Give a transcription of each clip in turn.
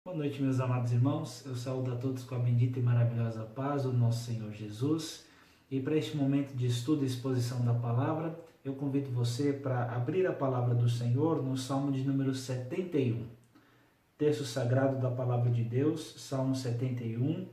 Boa noite, meus amados irmãos. Eu saúdo a todos com a bendita e maravilhosa paz do nosso Senhor Jesus. E para este momento de estudo e exposição da palavra, eu convido você para abrir a palavra do Senhor no Salmo de número 71. Texto sagrado da palavra de Deus, Salmo 71.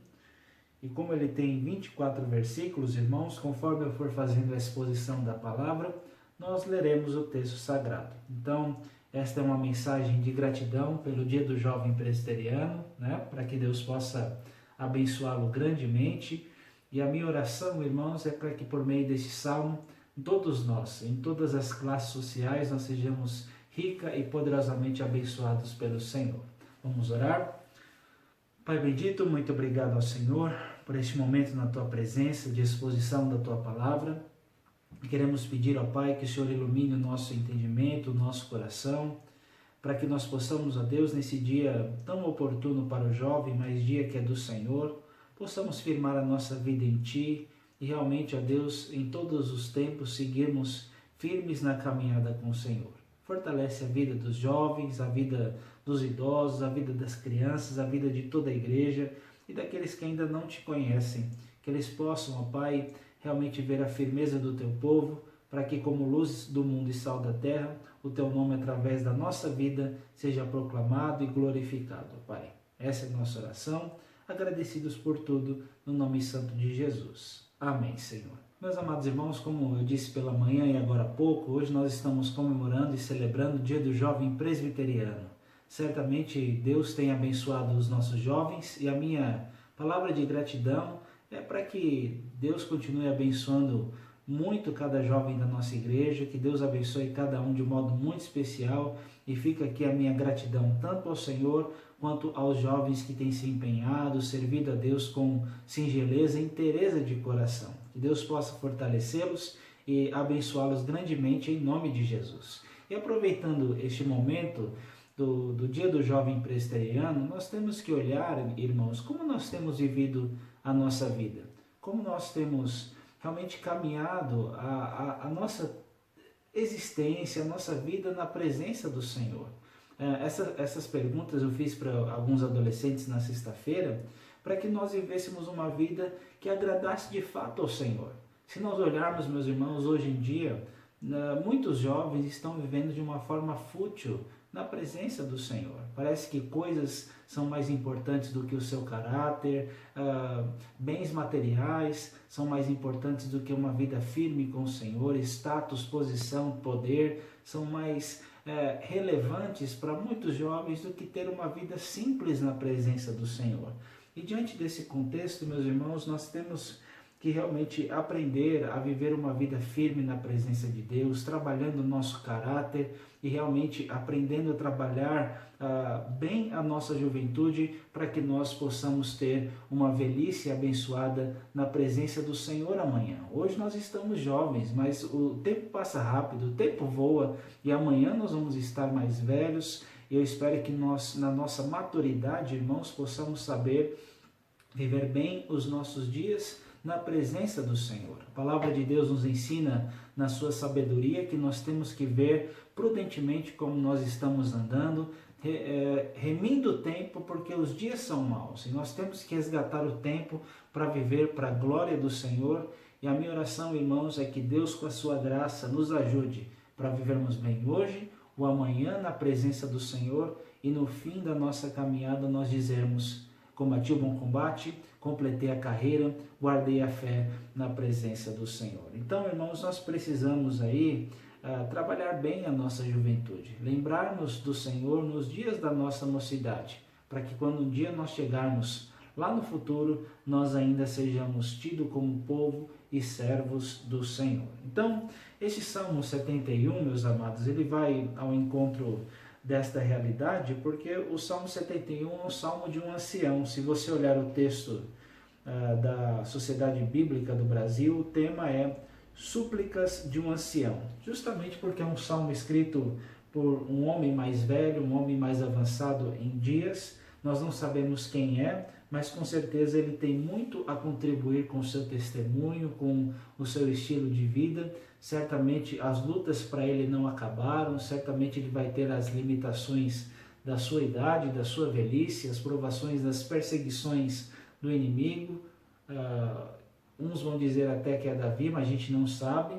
E como ele tem 24 versículos, irmãos, conforme eu for fazendo a exposição da palavra, nós leremos o texto sagrado. Então, esta é uma mensagem de gratidão pelo Dia do Jovem Presbiteriano, para que Deus possa abençoá-lo grandemente. E a minha oração, irmãos, é para que por meio deste salmo, todos nós, em todas as classes sociais, nós sejamos rica e poderosamente abençoados pelo Senhor. Vamos orar? Pai bendito, muito obrigado ao Senhor por este momento na Tua presença, de exposição da Tua palavra. Queremos pedir ao Pai que o Senhor ilumine o nosso entendimento, o nosso coração, para que nós possamos, ó Deus, nesse dia tão oportuno para o jovem, mas dia que é do Senhor, possamos firmar a nossa vida em Ti e realmente, ó Deus, em todos os tempos seguirmos firmes na caminhada com o Senhor. Fortalece a vida dos jovens, a vida dos idosos, a vida das crianças, a vida de toda a igreja e daqueles que ainda não Te conhecem, que eles possam, ó Pai, realmente ver a firmeza do Teu povo, para que como luz do mundo e sal da terra, o Teu nome através da nossa vida seja proclamado e glorificado, Pai. Essa é a nossa oração, agradecidos por tudo, no nome santo de Jesus. Amém, Senhor. Meus amados irmãos, como eu disse pela manhã e agora há pouco, hoje nós estamos comemorando e celebrando o Dia do Jovem Presbiteriano. Certamente Deus tem abençoado os nossos jovens e a minha palavra de gratidão é para que Deus continue abençoando muito cada jovem da nossa igreja, que Deus abençoe cada um de um modo muito especial e fica aqui a minha gratidão tanto ao Senhor quanto aos jovens que têm se empenhado, servido a Deus com singeleza e inteireza de coração. Que Deus possa fortalecê-los e abençoá-los grandemente em nome de Jesus. E aproveitando este momento do Dia do Jovem Presbiteriano, nós temos que olhar, irmãos, como nós temos vivido a nossa vida, como nós temos realmente caminhado a nossa existência, a nossa vida na presença do Senhor. Essas perguntas eu fiz para alguns adolescentes na sexta-feira, para que nós vivêssemos uma vida que agradasse de fato ao Senhor. Se nós olharmos, meus irmãos, hoje em dia, muitos jovens estão vivendo de uma forma fútil na presença do Senhor. Parece que coisas são mais importantes do que o seu caráter, bens materiais são mais importantes do que uma vida firme com o Senhor, status, posição, poder são mais relevantes para muitos jovens do que ter uma vida simples na presença do Senhor. E diante desse contexto, meus irmãos, nós temos que realmente aprender a viver uma vida firme na presença de Deus, trabalhando o nosso caráter e realmente aprendendo a trabalhar bem a nossa juventude para que nós possamos ter uma velhice abençoada na presença do Senhor amanhã. Hoje nós estamos jovens, mas o tempo passa rápido, o tempo voa e amanhã nós vamos estar mais velhos e eu espero que nós, na nossa maturidade, irmãos, possamos saber viver bem os nossos dias na presença do Senhor. A palavra de Deus nos ensina na sua sabedoria que nós temos que ver prudentemente como nós estamos andando, remindo o tempo porque os dias são maus e nós temos que resgatar o tempo para viver para a glória do Senhor. E a minha oração, irmãos, é que Deus com a sua graça nos ajude para vivermos bem hoje, o amanhã na presença do Senhor e no fim da nossa caminhada nós dizermos: combati o bom combate, completei a carreira, guardei a fé na presença do Senhor. Então, irmãos, nós precisamos aí trabalhar bem a nossa juventude, lembrar-nos do Senhor nos dias da nossa mocidade, para que quando um dia nós chegarmos lá no futuro, nós ainda sejamos tidos como povo e servos do Senhor. Então, esse Salmo 71, meus amados, ele vai ao encontro desta realidade, porque o Salmo 71 é um salmo de um ancião. Se você olhar o texto da Sociedade Bíblica do Brasil, o tema é Súplicas de um Ancião, justamente porque é um salmo escrito por um homem mais velho, um homem mais avançado em dias. Nós não sabemos quem é, mas com certeza ele tem muito a contribuir com o seu testemunho, com o seu estilo de vida. Certamente as lutas para ele não acabaram, certamente ele vai ter as limitações da sua idade, da sua velhice, as provações das perseguições do inimigo. Uns vão dizer até que é Davi, mas a gente não sabe.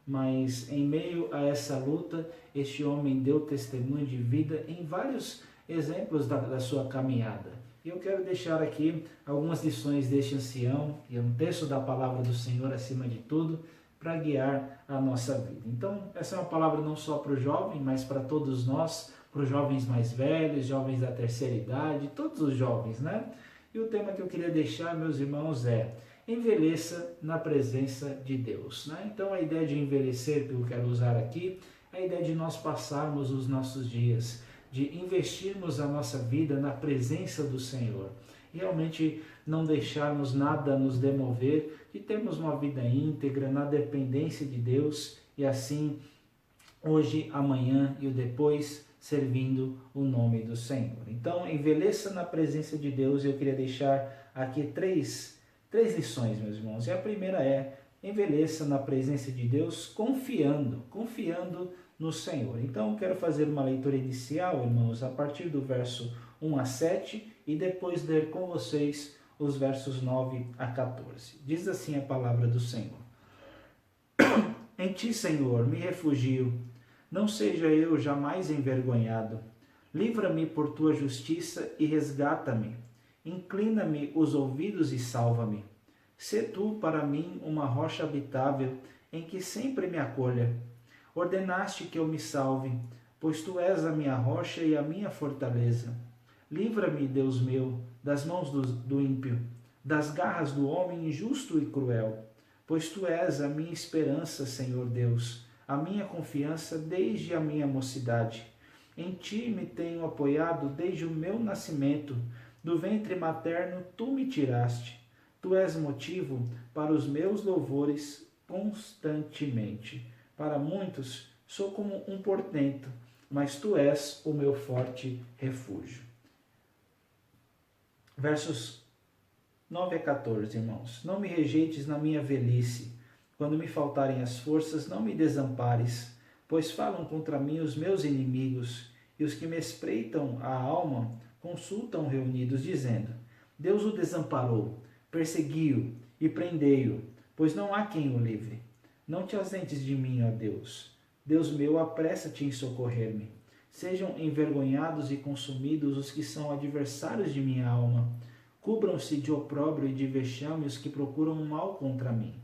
Mas em meio a essa luta, este homem deu testemunho de vida em vários exemplos da sua caminhada. E eu quero deixar aqui algumas lições deste ancião e um texto da palavra do Senhor acima de tudo, para guiar a nossa vida. Então, essa é uma palavra não só para o jovem, mas para todos nós, para os jovens mais velhos, jovens da terceira idade, todos os jovens, né? E o tema que eu queria deixar, meus irmãos, é: envelheça na presença de Deus, né? Então, a ideia de envelhecer que eu quero usar aqui é a ideia de nós passarmos os nossos dias, de investirmos a nossa vida na presença do Senhor. Realmente não deixarmos nada nos demover, de termos uma vida íntegra, na dependência de Deus, e assim, hoje, amanhã e o depois, servindo o nome do Senhor. Então, envelheça na presença de Deus, e eu queria deixar aqui três lições, meus irmãos. E a primeira é: envelheça na presença de Deus confiando no Senhor. Então, eu quero fazer uma leitura inicial, irmãos, a partir do verso 1 a 7, e depois ler com vocês os versos 9 a 14. Diz assim a palavra do Senhor: Em ti, Senhor, me refugio, não seja eu jamais envergonhado. Livra-me por tua justiça e resgata-me. Inclina-me os ouvidos e salva-me. Sê tu para mim uma rocha habitável, em que sempre me acolha. Ordenaste que eu me salve, pois tu és a minha rocha e a minha fortaleza. Livra-me, Deus meu, das mãos do ímpio, das garras do homem injusto e cruel, pois tu és a minha esperança, Senhor Deus, a minha confiança desde a minha mocidade. Em ti me tenho apoiado desde o meu nascimento, do ventre materno tu me tiraste. Tu és motivo para os meus louvores constantemente. Para muitos sou como um portento, mas tu és o meu forte refúgio. Versos 9 a 14, irmãos. Não me rejeites na minha velhice. Quando me faltarem as forças, não me desampares, pois falam contra mim os meus inimigos, e os que me espreitam a alma consultam reunidos, dizendo: Deus o desamparou, persegui-o e prendei-o, pois não há quem o livre. Não te ausentes de mim, ó Deus. Deus meu, apressa-te em socorrer-me. Sejam envergonhados e consumidos os que são adversários de minha alma. Cubram-se de opróbrio e de vexame os que procuram o mal contra mim.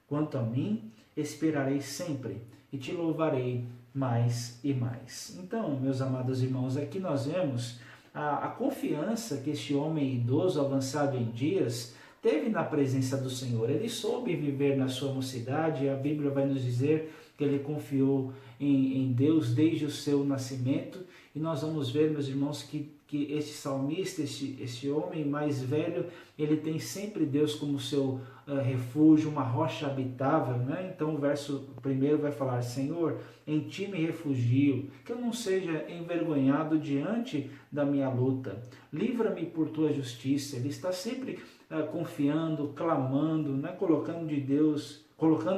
Quanto a mim, esperarei sempre e te louvarei mais e mais. Então, meus amados irmãos, aqui nós vemos a confiança que este homem idoso, avançado em dias, teve na presença do Senhor. Ele soube viver na sua mocidade, a Bíblia vai nos dizer que ele confiou em Deus desde o seu nascimento, e nós vamos ver, meus irmãos, que este salmista, este homem mais velho, ele tem sempre Deus como seu refúgio, uma rocha habitável, né? Então o verso 1 vai falar: Senhor, em ti me refugio, que eu não seja envergonhado diante da minha luta. Livra-me por tua justiça. Ele está sempre confiando, clamando, né? Colocando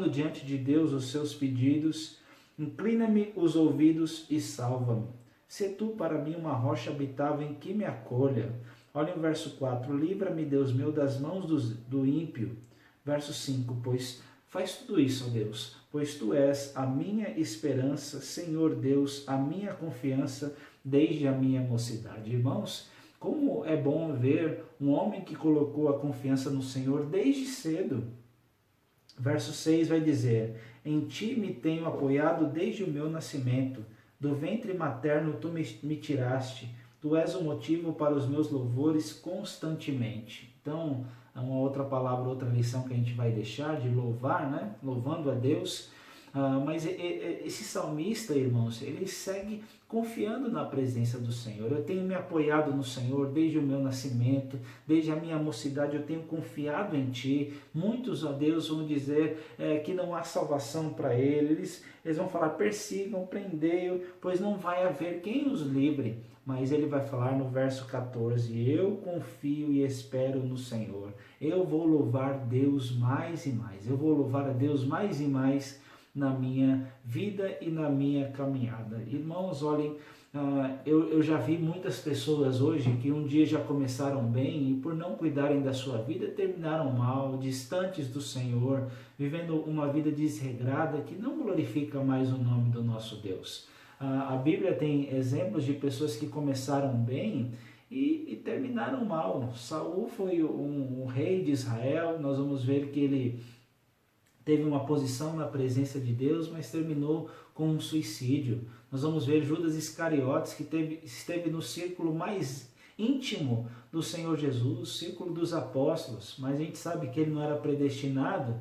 diante de Deus os seus pedidos. Inclina-me os ouvidos e salva-me. Sê tu para mim uma rocha habitável em que me acolha. Olha o verso 4. Livra-me, Deus meu, das mãos do ímpio. Verso 5. Pois faz tudo isso, ó Deus, pois tu és a minha esperança, Senhor Deus, a minha confiança desde a minha mocidade. Irmãos, como é bom ver um homem que colocou a confiança no Senhor desde cedo. Verso 6 vai dizer: Em ti me tenho apoiado desde o meu nascimento, do ventre materno tu me tiraste, tu és o motivo para os meus louvores constantemente. Então, é uma outra palavra, outra lição que a gente vai deixar de louvar, né? Louvando a Deus. Mas esse salmista, irmãos, ele segue confiando na presença do Senhor. Eu tenho me apoiado no Senhor desde o meu nascimento, desde a minha mocidade, eu tenho confiado em Ti. Muitos, ó Deus, vão dizer que não há salvação para eles. Eles vão falar: persigam, prendei-o, pois não vai haver quem os livre. Mas ele vai falar no verso 14: eu confio e espero no Senhor. Eu vou louvar Deus mais e mais. Eu vou louvar a Deus mais e mais na minha vida e na minha caminhada. Irmãos, olhem, Eu já vi muitas pessoas hoje que um dia já começaram bem e por não cuidarem da sua vida terminaram mal, distantes do Senhor, vivendo uma vida desregrada que não glorifica mais o nome do nosso Deus. A Bíblia tem exemplos de pessoas que começaram bem e terminaram mal. Saul foi um rei de Israel, nós vamos ver que ele teve uma posição na presença de Deus, mas terminou com um suicídio. Nós vamos ver Judas Iscariotes, que esteve no círculo mais íntimo do Senhor Jesus, o círculo dos apóstolos, mas a gente sabe que ele não era predestinado,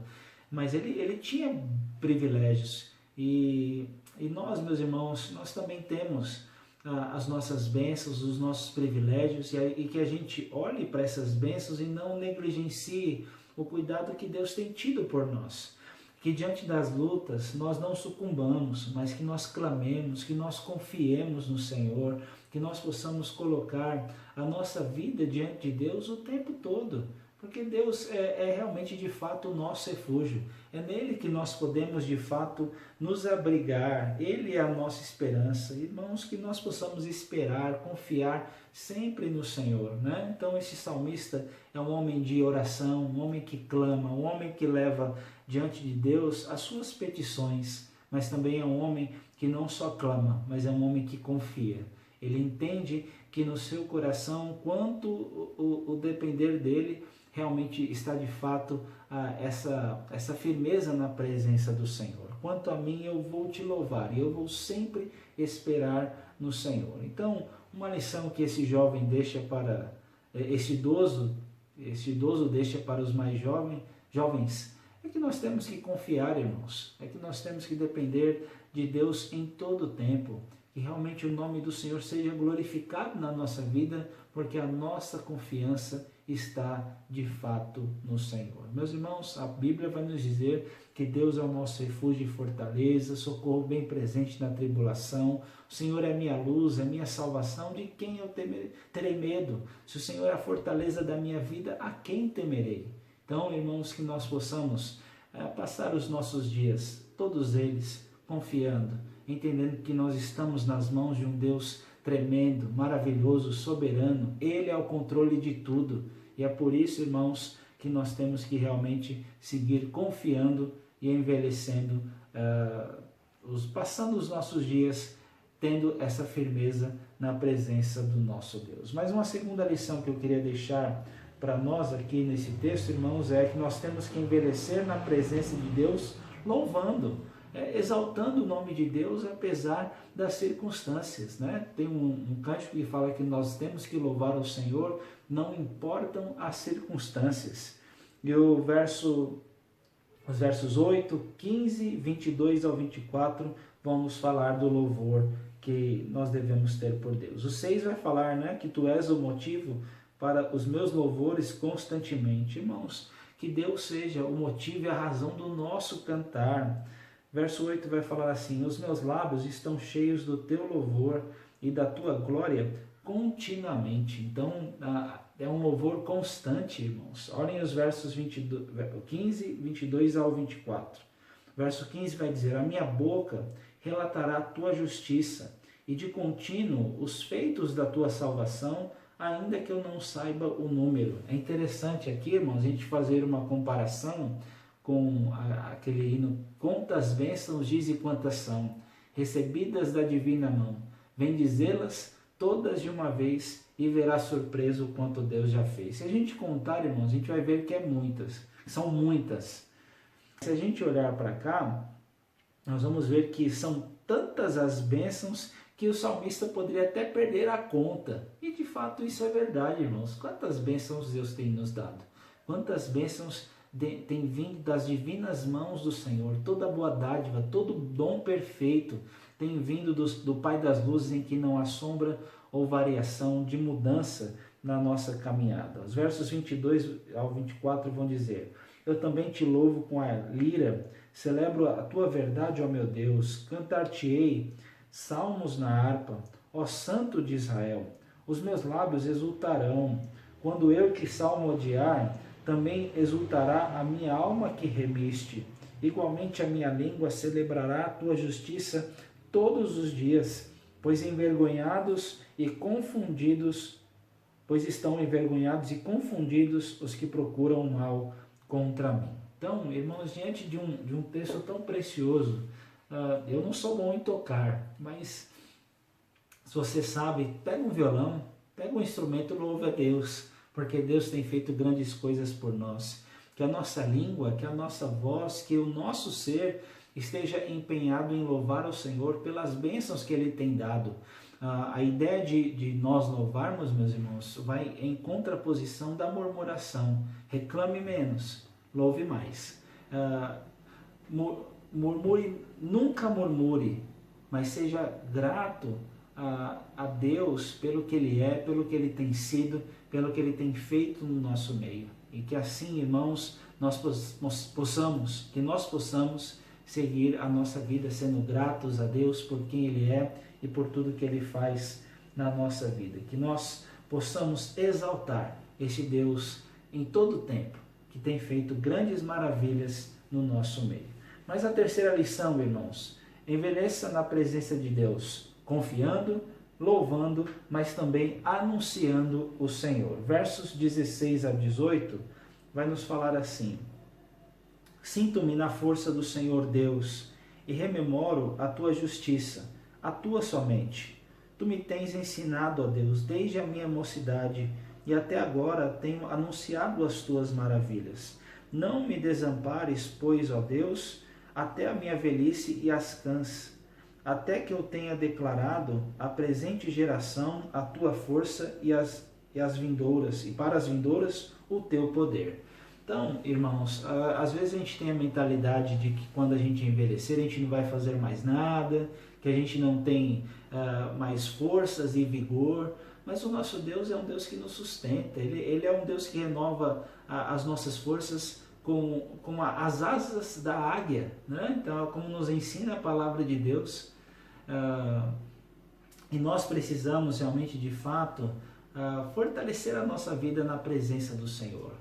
mas ele tinha privilégios. E nós, meus irmãos, nós também temos as nossas bênçãos, os nossos privilégios, e que a gente olhe para essas bênçãos e não negligencie o cuidado que Deus tem tido por nós. Que diante das lutas nós não sucumbamos, mas que nós clamemos, que nós confiemos no Senhor, que nós possamos colocar a nossa vida diante de Deus o tempo todo, porque Deus é realmente de fato o nosso refúgio, é nele que nós podemos de fato nos abrigar, ele é a nossa esperança. Irmãos, que nós possamos esperar, confiar sempre no Senhor, né? Então esse salmista é um homem de oração, um homem que clama, um homem que leva diante de Deus as suas petições, mas também é um homem que não só clama, mas é um homem que confia. Ele entende que no seu coração, quanto o depender dele, realmente está de fato essa firmeza na presença do Senhor. Quanto a mim, eu vou te louvar e eu vou sempre esperar no Senhor. Então, uma lição que esse jovem deixa para, esse idoso deixa para os mais jovens, é que nós temos que confiar, irmãos, é que nós temos que depender de Deus em todo o tempo, que realmente o nome do Senhor seja glorificado na nossa vida, porque a nossa confiança está de fato no Senhor. Meus irmãos, a Bíblia vai nos dizer que Deus é o nosso refúgio e fortaleza, socorro bem presente na tribulação. O Senhor é minha luz, é minha salvação, de quem eu terei medo? Se o Senhor é a fortaleza da minha vida, a quem temerei? Então, irmãos, que nós possamos passar os nossos dias, todos eles, confiando, entendendo que nós estamos nas mãos de um Deus tremendo, maravilhoso, soberano. Ele é o controle de tudo. E é por isso, irmãos, que nós temos que realmente seguir confiando e envelhecendo, passando os nossos dias tendo essa firmeza na presença do nosso Deus. Mas uma segunda lição que eu queria deixar para nós aqui nesse texto, irmãos, é que nós temos que envelhecer na presença de Deus louvando, exaltando o nome de Deus apesar das circunstâncias, né? Tem um cântico que fala que nós temos que louvar o Senhor, não importam as circunstâncias. E os versos 8, 15, 22 ao 24 vão nos falar do louvor que nós devemos ter por Deus. O 6 vai falar, né, que tu és o motivo para os meus louvores constantemente. Irmãos, que Deus seja o motivo e a razão do nosso cantar. Verso 8 vai falar assim: os meus lábios estão cheios do teu louvor e da tua glória continuamente. Então, é um louvor constante, irmãos. Olhem os versos 15, 22 ao 24. Verso 15 vai dizer: a minha boca relatará a tua justiça e de contínuo os feitos da tua salvação, ainda que eu não saiba o número. É interessante aqui, irmãos, a gente fazer uma comparação com aquele hino: quantas bênçãos diz e quantas são, recebidas da divina mão, vem dizê-las todas de uma vez e verá surpreso o quanto Deus já fez. Se a gente contar, irmãos, a gente vai ver que são muitas. Se a gente olhar para cá, nós vamos ver que são tantas as bênçãos que o salmista poderia até perder a conta. E de fato isso é verdade, irmãos. Quantas bênçãos Deus tem nos dado? Quantas bênçãos tem vindo das divinas mãos do Senhor? Toda boa dádiva, todo dom perfeito tem vindo do Pai das luzes, em que não há sombra ou variação de mudança na nossa caminhada. Os versos 22 ao 24 vão dizer: eu também te louvo com a lira, celebro a tua verdade, ó meu Deus, cantar-te-ei salmos na harpa, ó Santo de Israel. Os meus lábios exultarão, quando eu te salmodiar, também exultará a minha alma que remiste. Igualmente a minha língua celebrará a tua justiça todos os dias, pois estão envergonhados e confundidos os que procuram o mal contra mim. Então, irmãos, diante de um texto tão precioso, eu não sou bom em tocar, mas se você sabe, pega um violão, pega um instrumento e louve a Deus, porque Deus tem feito grandes coisas por nós. Que a nossa língua, que a nossa voz, que o nosso ser esteja empenhado em louvar ao Senhor pelas bênçãos que Ele tem dado. A ideia de nós louvarmos, meus irmãos, vai em contraposição da murmuração. Reclame menos, louve mais. Nunca murmure, mas seja grato a Deus pelo que Ele é, pelo que Ele tem sido, pelo que Ele tem feito no nosso meio. E que assim, irmãos, nós possamos seguir a nossa vida sendo gratos a Deus por quem Ele é e por tudo que Ele faz na nossa vida. Que nós possamos exaltar este Deus em todo o tempo, que tem feito grandes maravilhas no nosso meio. Mas a terceira lição, irmãos, envelheça na presença de Deus, confiando, louvando, mas também anunciando o Senhor. Versos 16 a 18 vai nos falar assim: sinto-me na força do Senhor Deus e rememoro a tua justiça, a tua somente. Tu me tens ensinado, ó Deus, desde a minha mocidade e até agora tenho anunciado as tuas maravilhas. Não me desampares, pois, ó Deus, até a minha velhice e as canse, até que eu tenha declarado à presente geração a tua força e para as vindouras o teu poder. Então, irmãos, às vezes a gente tem a mentalidade de que quando a gente envelhecer a gente não vai fazer mais nada, que a gente não tem mais forças e vigor, mas o nosso Deus é um Deus que nos sustenta, Ele é um Deus que renova as nossas forças com as asas da águia, né? Então, como nos ensina a palavra de Deus, e nós precisamos realmente, de fato, fortalecer a nossa vida na presença do Senhor.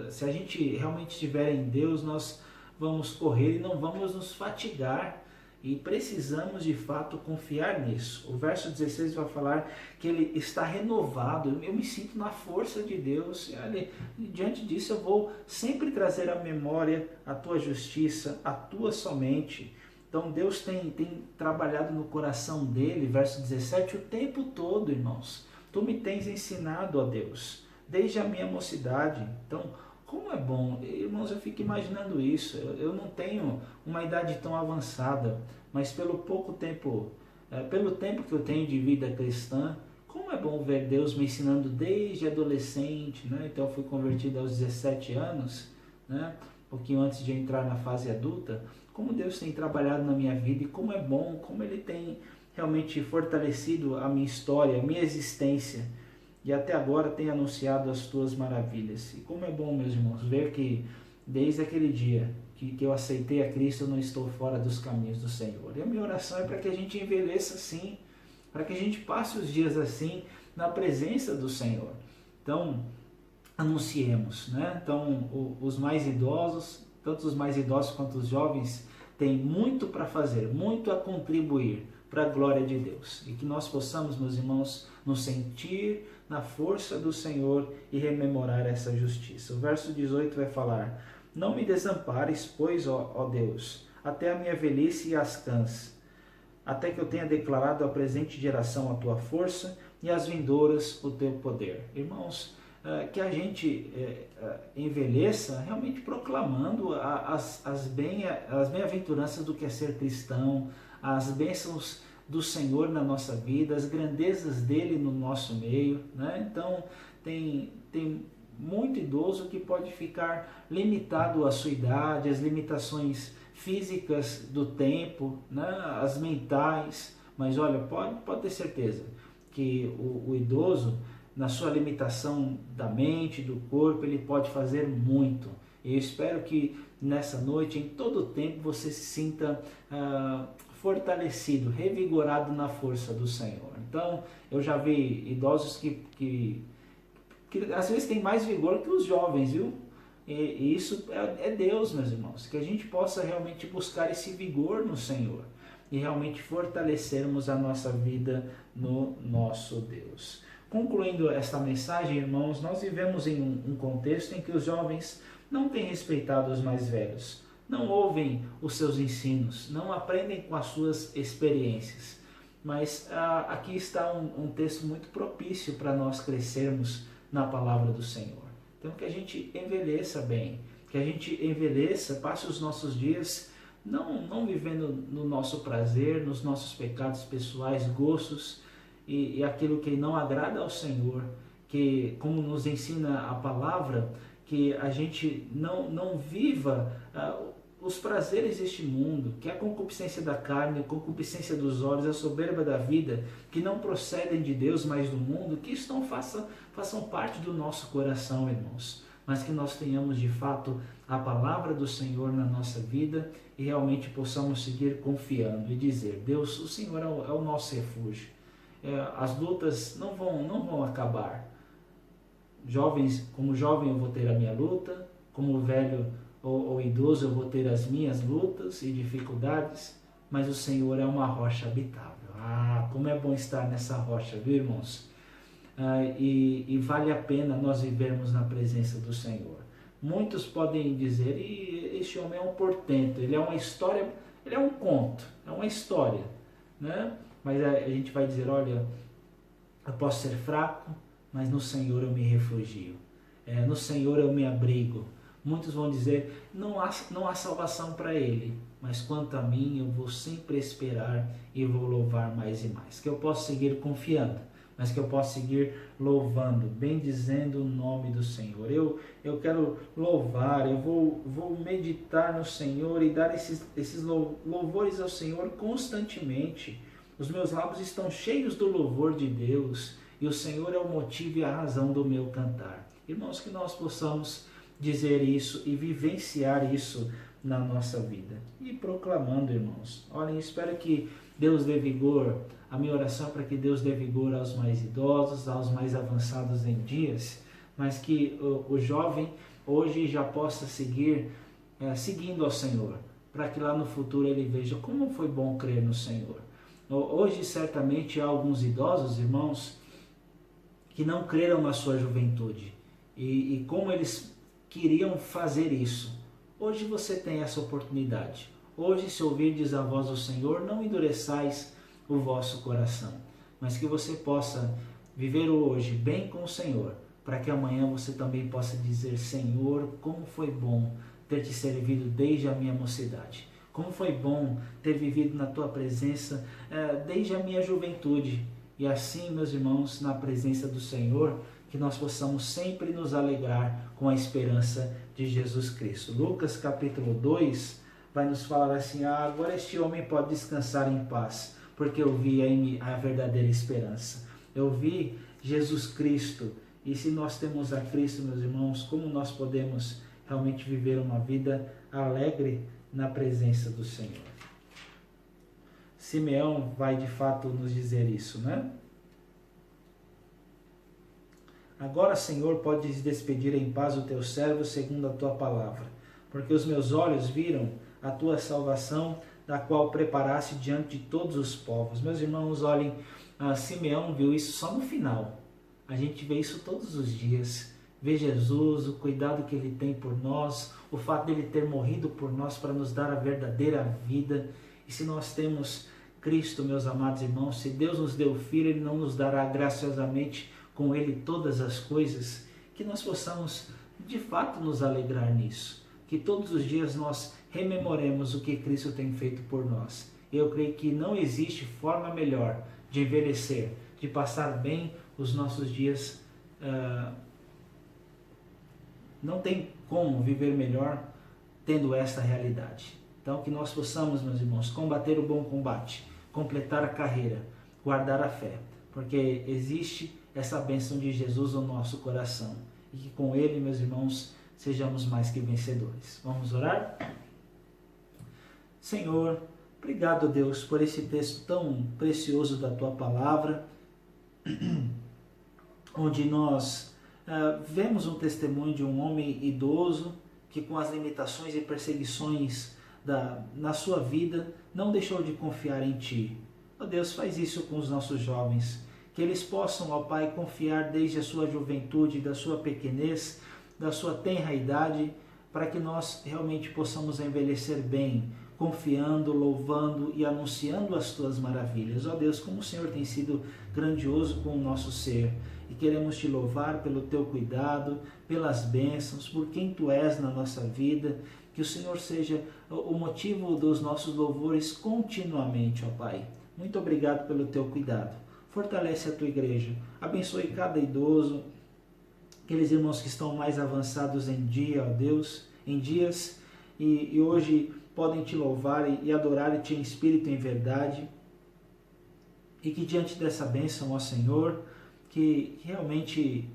Se a gente realmente estiver em Deus, nós vamos correr e não vamos nos fatigar, e precisamos de fato confiar nisso. O verso 16 vai falar que ele está renovado. Eu me sinto na força de Deus, e diante disso eu vou sempre trazer à memória a tua justiça, a tua somente. Então Deus tem trabalhado no coração dele, verso 17, o tempo todo, irmãos. Tu me tens ensinado, ó Deus, desde a minha mocidade. Então, como é bom, irmãos, eu fico imaginando isso. Eu não tenho uma idade tão avançada, mas pelo tempo que eu tenho de vida cristã, como é bom ver Deus me ensinando desde adolescente, né? Então eu fui convertido aos 17 anos, né? Um pouquinho antes de entrar na fase adulta. Como Deus tem trabalhado na minha vida e como é bom, como Ele tem realmente fortalecido a minha história, a minha existência, e até agora tem anunciado as tuas maravilhas. E como é bom, meus irmãos, ver que desde aquele dia que eu aceitei a Cristo, eu não estou fora dos caminhos do Senhor. E a minha oração é para que a gente envelheça assim, para que a gente passe os dias assim, na presença do Senhor. Então, anunciemos, né? Então, os mais idosos, tanto os mais idosos quanto os jovens, têm muito para fazer, muito a contribuir para a glória de Deus. E que nós possamos, meus irmãos, nos sentir na força do Senhor e rememorar essa justiça. O verso 18 vai falar: não me desampares, pois, ó Deus, até a minha velhice e as canse, até que eu tenha declarado à presente geração a tua força e às vindouras o teu poder. Irmãos, que a gente envelheça realmente proclamando as bem-aventuranças do que é ser cristão, as bênçãos do Senhor na nossa vida, as grandezas dele no nosso meio, né? Então, tem muito idoso que pode ficar limitado à sua idade, às limitações físicas do tempo, né? As mentais, mas olha, pode ter certeza que o idoso, na sua limitação da mente, do corpo, ele pode fazer muito. E eu espero que nessa noite, em todo o tempo, você se sinta fortalecido, revigorado na força do Senhor. Então, eu já vi idosos que às vezes têm mais vigor que os jovens, viu? E isso é Deus, meus irmãos, que a gente possa realmente buscar esse vigor no Senhor. e realmente fortalecermos a nossa vida no nosso Deus. Concluindo esta mensagem, irmãos, nós vivemos em um contexto em que os jovens não têm respeitado os mais velhos, não ouvem os seus ensinos, não aprendem com as suas experiências. Mas aqui está um texto muito propício para nós crescermos na palavra do Senhor. Então que a gente envelheça bem, que a gente envelheça, passe os nossos dias não vivendo no nosso prazer, nos nossos pecados pessoais, gostos e aquilo que não agrada ao Senhor, que como nos ensina a palavra, que a gente não viva os prazeres deste mundo, que a concupiscência da carne, a concupiscência dos olhos, a soberba da vida, que não procedem de Deus, mas do mundo, que isso não façam parte do nosso coração, irmãos, mas que nós tenhamos de fato a palavra do Senhor na nossa vida e realmente possamos seguir confiando e dizer: Deus, o Senhor é o nosso refúgio. As lutas não vão acabar. Como jovem eu vou ter a minha luta, como velho ou idoso eu vou ter as minhas lutas e dificuldades, mas o Senhor é uma rocha habitável. Como é bom estar nessa rocha, viu, irmãos? E vale a pena nós vivermos na presença do Senhor. Muitos podem dizer: este homem é um portento, ele é uma história, ele é um conto, é uma história, né? Mas a gente vai dizer: olha, eu posso ser fraco, mas no Senhor eu me refugio, no Senhor eu me abrigo. Muitos vão dizer: não há salvação para ele, mas quanto a mim eu vou sempre esperar e vou louvar mais e mais. Que eu possa seguir confiando, mas que eu possa seguir louvando, bendizendo o nome do Senhor. Eu quero louvar, eu vou meditar no Senhor e dar esses louvores ao Senhor constantemente. Os meus lábios estão cheios do louvor de Deus e o Senhor é o motivo e a razão do meu cantar. Irmãos, que nós possamos dizer isso e vivenciar isso na nossa vida. E proclamando, irmãos, olhem, espero que Deus dê vigor, a minha oração é para que Deus dê vigor aos mais idosos, aos mais avançados em dias, mas que o jovem hoje já possa seguir seguindo ao Senhor, para que lá no futuro ele veja como foi bom crer no Senhor. Hoje certamente há alguns idosos, irmãos, que não creram na sua juventude e como eles queriam fazer isso. Hoje você tem essa oportunidade. Hoje, se ouvirdes a voz do Senhor, não endureçais o vosso coração, mas que você possa viver hoje bem com o Senhor, para que amanhã você também possa dizer: Senhor, como foi bom ter te servido desde a minha mocidade. Como foi bom ter vivido na tua presença desde a minha juventude. E assim, meus irmãos, na presença do Senhor, que nós possamos sempre nos alegrar com a esperança de Jesus Cristo. Lucas capítulo 2 vai nos falar assim: agora este homem pode descansar em paz, porque eu vi em mim a verdadeira esperança. Eu vi Jesus Cristo, e se nós temos a Cristo, meus irmãos, como nós podemos realmente viver uma vida alegre na presença do Senhor? Simeão vai de fato nos dizer isso, né? Agora, Senhor, podes despedir em paz o teu servo segundo a tua palavra, porque os meus olhos viram a tua salvação, da qual preparaste diante de todos os povos. Meus irmãos, olhem, Simeão viu isso só no final. A gente vê isso todos os dias. Vê Jesus, o cuidado que ele tem por nós, o fato de ele ter morrido por nós para nos dar a verdadeira vida. E se nós temos Cristo, meus amados irmãos, se Deus nos deu Filho, ele não nos dará graciosamente com ele todas as coisas, que nós possamos de fato nos alegrar nisso, que todos os dias nós rememoremos o que Cristo tem feito por nós. Eu creio que não existe forma melhor de envelhecer, de passar bem os nossos dias. Não tem como viver melhor tendo esta realidade. Então que nós possamos, meus irmãos, combater o bom combate, completar a carreira, guardar a fé, porque existe essa bênção de Jesus no nosso coração, e que com ele, meus irmãos, sejamos mais que vencedores. Vamos orar? Senhor, obrigado, Deus, por esse texto tão precioso da tua palavra, onde nós vemos um testemunho de um homem idoso que, com as limitações e perseguições na sua vida, não deixou de confiar em Ti. Ó Deus, faz isso com os nossos jovens, que eles possam, ó Pai, confiar desde a sua juventude, da sua pequenez, da sua tenra idade, para que nós realmente possamos envelhecer bem, confiando, louvando e anunciando as Tuas maravilhas. Ó Deus, como o Senhor tem sido grandioso com o nosso ser, e queremos Te louvar pelo Teu cuidado, pelas bênçãos, por quem Tu és na nossa vida. Que o Senhor seja o motivo dos nossos louvores continuamente, ó Pai. Muito obrigado pelo Teu cuidado. Fortalece a Tua igreja, abençoe cada idoso, aqueles irmãos que estão mais avançados em dia, ó Deus, em dias, e hoje podem Te louvar e adorar Te em espírito e em verdade. E que diante dessa bênção, ó Senhor, que realmente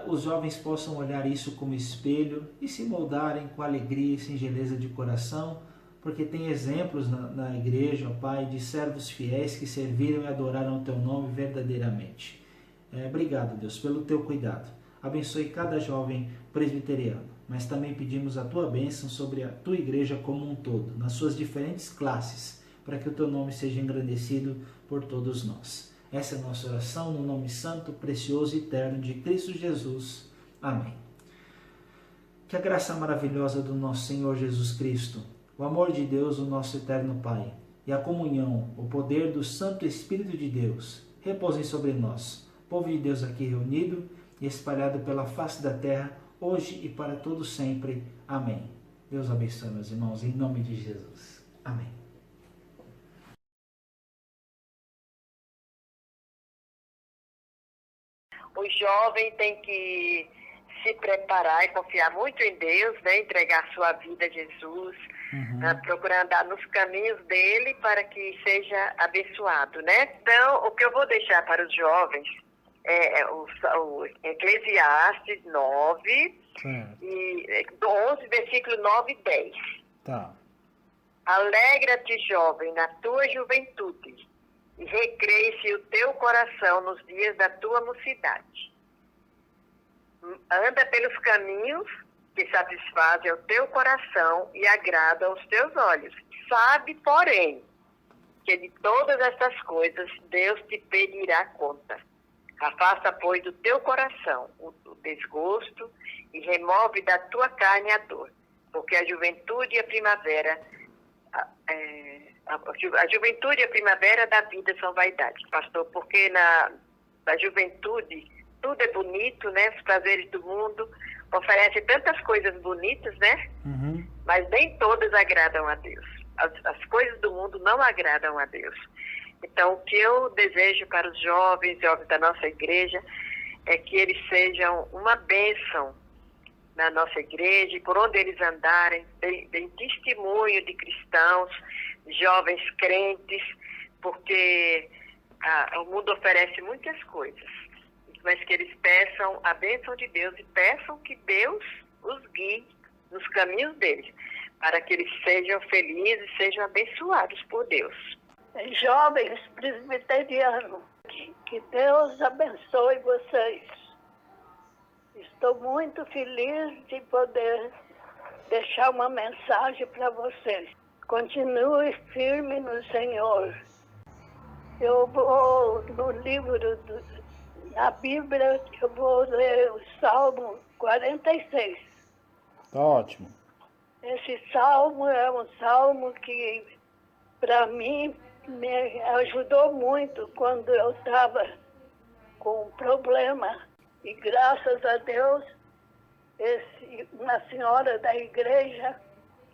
os jovens possam olhar isso como espelho e se moldarem com alegria e singeleza de coração, porque tem exemplos na igreja, ó Pai, de servos fiéis que serviram e adoraram o Teu nome verdadeiramente. Obrigado, Deus, pelo Teu cuidado. Abençoe cada jovem presbiteriano, mas também pedimos a Tua bênção sobre a Tua igreja como um todo, nas suas diferentes classes, para que o Teu nome seja engrandecido por todos nós. Essa é a nossa oração no nome santo, precioso e eterno de Cristo Jesus. Amém. Que a graça maravilhosa do nosso Senhor Jesus Cristo, o amor de Deus, o nosso eterno Pai, e a comunhão, o poder do Santo Espírito de Deus, repousem sobre nós, povo de Deus aqui reunido e espalhado pela face da terra, hoje e para todo sempre. Amém. Deus abençoe, meus irmãos, em nome de Jesus. Amém. O jovem tem que se preparar e confiar muito em Deus, né? Entregar sua vida a Jesus, procurar andar nos caminhos dele para que seja abençoado, né? Então, o que eu vou deixar para os jovens é o Eclesiastes 9, e 11, versículo 9 e 10. Tá. Alegra-te, jovem, na tua juventude, e recreie-se o teu coração nos dias da tua mocidade. Anda pelos caminhos que satisfazem o teu coração e agradam aos teus olhos. Sabe, porém, que de todas estas coisas Deus te pedirá conta. Afasta, pois, do teu coração o desgosto e remove da tua carne a dor, porque a juventude e a primavera... A juventude e a primavera da vida são vaidade, pastor, porque na juventude tudo é bonito, né? Os prazeres do mundo oferecem tantas coisas bonitas, né? Mas nem todas agradam a Deus. As coisas do mundo não agradam a Deus. Então, o que eu desejo para os jovens da nossa igreja é que eles sejam uma bênção na nossa igreja, e por onde eles andarem, deem testemunho de cristãos, jovens crentes, porque o mundo oferece muitas coisas, mas que eles peçam a bênção de Deus e peçam que Deus os guie nos caminhos deles, para que eles sejam felizes, sejam abençoados por Deus. Jovens presbiterianos, que Deus abençoe vocês. Estou muito feliz de poder deixar uma mensagem para vocês. Continue firme no Senhor. Eu vou no livro, na Bíblia, eu vou ler o Salmo 46. Tá ótimo. Esse salmo é um salmo que, para mim, me ajudou muito quando eu estava com um problema. E graças a Deus, uma senhora da igreja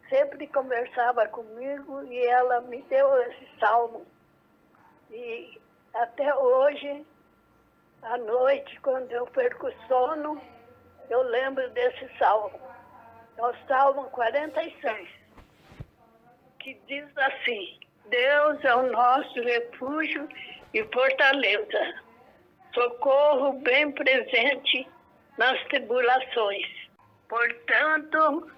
sempre conversava comigo e ela me deu esse salmo. E até hoje, à noite, quando eu perco o sono, eu lembro desse salmo. É o Salmo 46, que diz assim: Deus é o nosso refúgio e fortaleza, socorro bem presente nas tribulações. Portanto,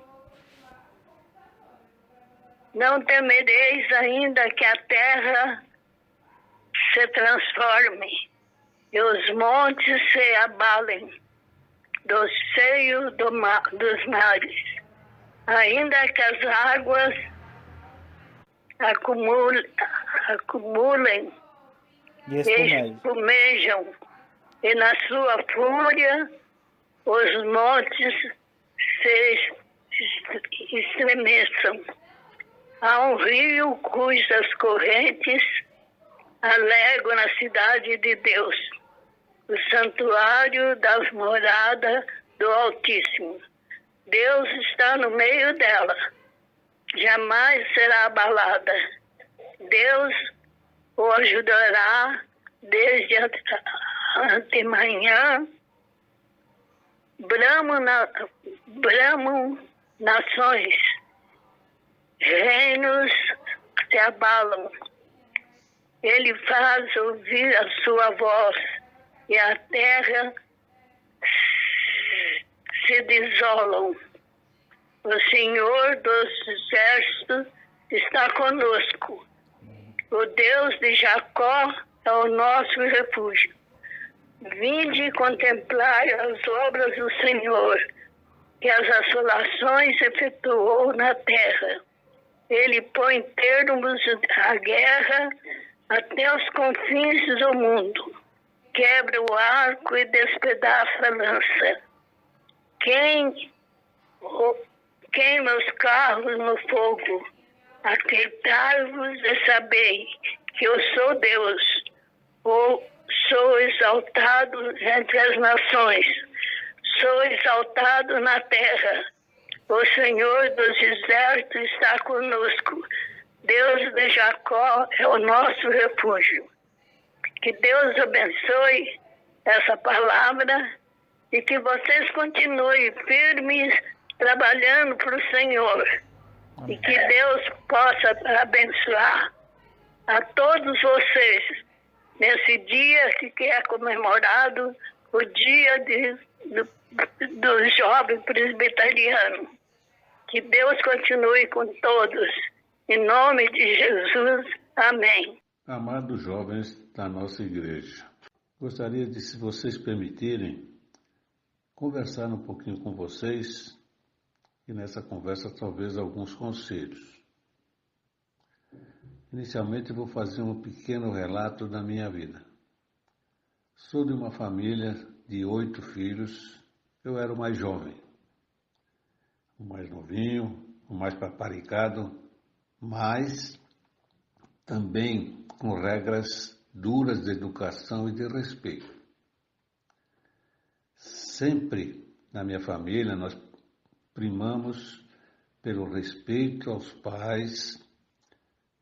não temereis ainda que a terra se transforme e os montes se abalem do seio dos mares. Ainda que as águas acumulem E espumejam, e na sua fúria os montes se estremeçam. Há um rio cujas correntes alegam na cidade de Deus, o santuário das moradas do Altíssimo. Deus está no meio dela, jamais será abalada. Deus o ajudará desde antemanhã. Bramam nações, reinos se abalam. Ele faz ouvir a sua voz e a terra se desolam. O Senhor dos Exércitos está conosco. O Deus de Jacó é o nosso refúgio. Vinde contemplar as obras do Senhor, que as assolações efetuou na terra. Ele põe termos à guerra até os confins do mundo. Quebra o arco e despedaça a lança. Queima os carros no fogo. Aquietai-vos e sabei que eu sou Deus. Sou exaltado entre as nações. Sou exaltado na terra. O Senhor dos Exércitos está conosco. Deus de Jacó é o nosso refúgio. Que Deus abençoe essa palavra e que vocês continuem firmes trabalhando para o Senhor. Amém. E que Deus possa abençoar a todos vocês nesse dia que é comemorado o dia do jovem presbiteriano. Que Deus continue com todos. Em nome de Jesus. Amém. Amados jovens da nossa igreja, gostaria de, se vocês permitirem, conversar um pouquinho com vocês e nessa conversa talvez alguns conselhos. Inicialmente vou fazer um pequeno relato da minha vida. Sou de uma família de 8 filhos, eu era o mais jovem, o mais novinho, o mais paparicado, mas também com regras duras de educação e de respeito. Sempre na minha família nós primamos pelo respeito aos pais,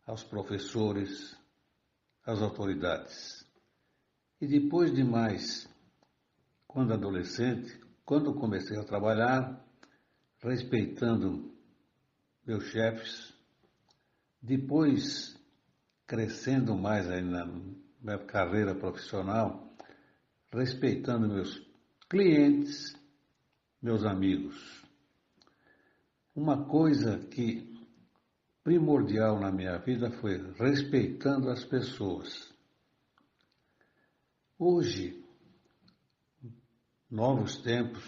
aos professores, às autoridades. E depois de mais, quando adolescente, quando comecei a trabalhar, respeitando meus chefes, depois crescendo mais aí na minha carreira profissional, respeitando meus clientes, meus amigos. Uma coisa que primordial na minha vida foi respeitando as pessoas. Hoje, novos tempos,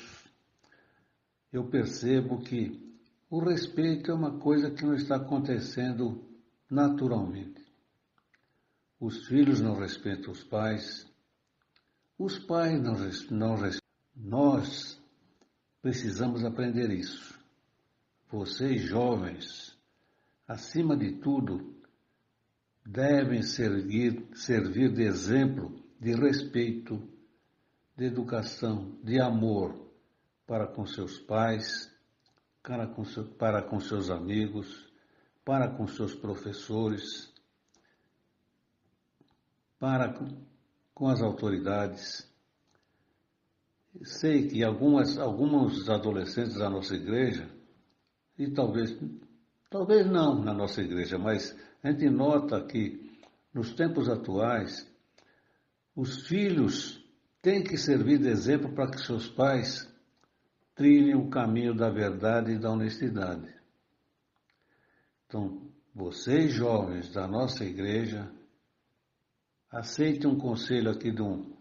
eu percebo que o respeito é uma coisa que não está acontecendo naturalmente. Os filhos não respeitam os pais não respeitam. Nós precisamos aprender isso. Vocês, jovens, acima de tudo, devem servir de exemplo de respeito, de educação, de amor para com seus pais, para com seus amigos, para com seus professores, para com as autoridades. Sei que alguns adolescentes da nossa igreja, e talvez não na nossa igreja, mas a gente nota que nos tempos atuais, os filhos têm que servir de exemplo para que seus pais trilhem o caminho da verdade e da honestidade. Então, vocês jovens da nossa igreja, aceitem um conselho aqui de um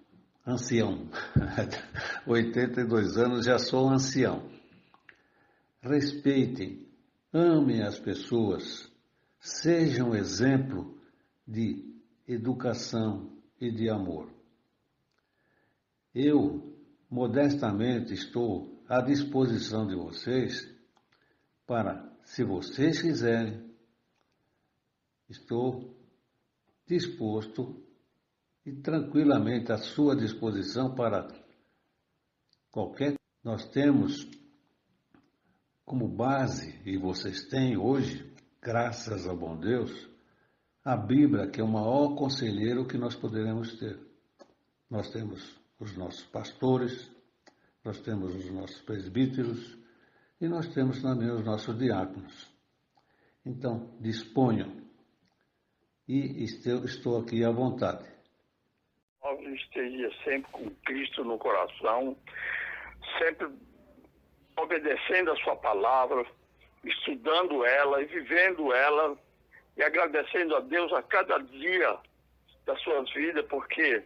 ancião, 82 anos, já sou ancião. Respeitem, amem as pessoas, seja um exemplo de educação e de amor. Eu, modestamente, estou à disposição de vocês para, se vocês quiserem, estou disposto e tranquilamente à sua disposição para qualquer. Nós temos como base, e vocês têm hoje, graças ao bom Deus, a Bíblia, que é o maior conselheiro que nós poderemos ter. Nós temos os nossos pastores, nós temos os nossos presbíteros e nós temos também os nossos diáconos. Então, disponham e estou aqui à vontade. Esteja sempre com Cristo no coração, sempre obedecendo a sua palavra, estudando ela e vivendo ela e agradecendo a Deus a cada dia das suas vidas, porque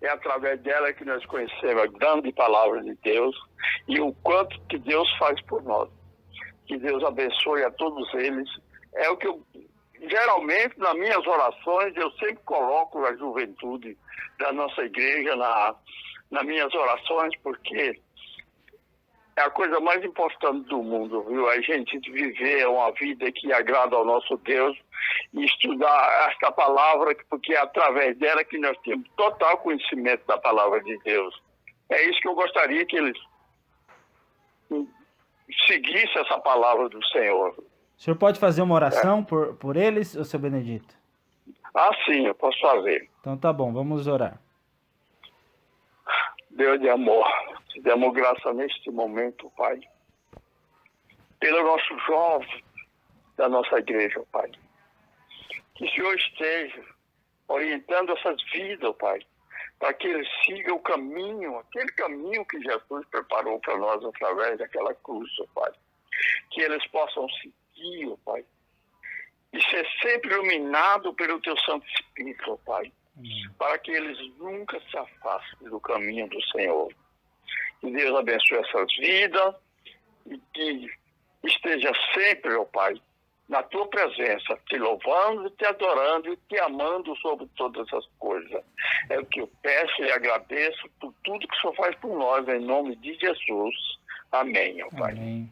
é através dela que nós conhecemos a grande palavra de Deus e o quanto que Deus faz por nós. Que Deus abençoe a todos eles. É o que eu, geralmente, nas minhas orações, eu sempre coloco a juventude da nossa igreja nas minhas orações, porque é a coisa mais importante do mundo, viu? A gente viver uma vida que agrada ao nosso Deus e estudar esta palavra, porque é através dela que nós temos total conhecimento da palavra de Deus. É isso que eu gostaria que eles seguissem essa palavra do Senhor. O senhor pode fazer uma oração por eles, ô seu Benedito? Ah, sim, eu posso fazer. Então tá bom, vamos orar. Deus de amor, te damos graça neste momento, Pai, pelo nosso jovem da nossa igreja, Pai. Que o Senhor esteja orientando essas vidas, Pai, para que eles sigam o caminho, aquele caminho que Jesus preparou para nós através daquela cruz, Pai. Que eles possam seguir, Pai, e ser sempre iluminados pelo Teu Santo Espírito, Pai. Para que eles nunca se afastem do caminho do Senhor. Que Deus abençoe essas vidas e que esteja sempre, ó Pai, na Tua presença, te louvando, te adorando e te amando sobre todas as coisas. É o que eu peço e agradeço por tudo que o Senhor faz por nós, em nome de Jesus. Amém, ó Pai. Amém.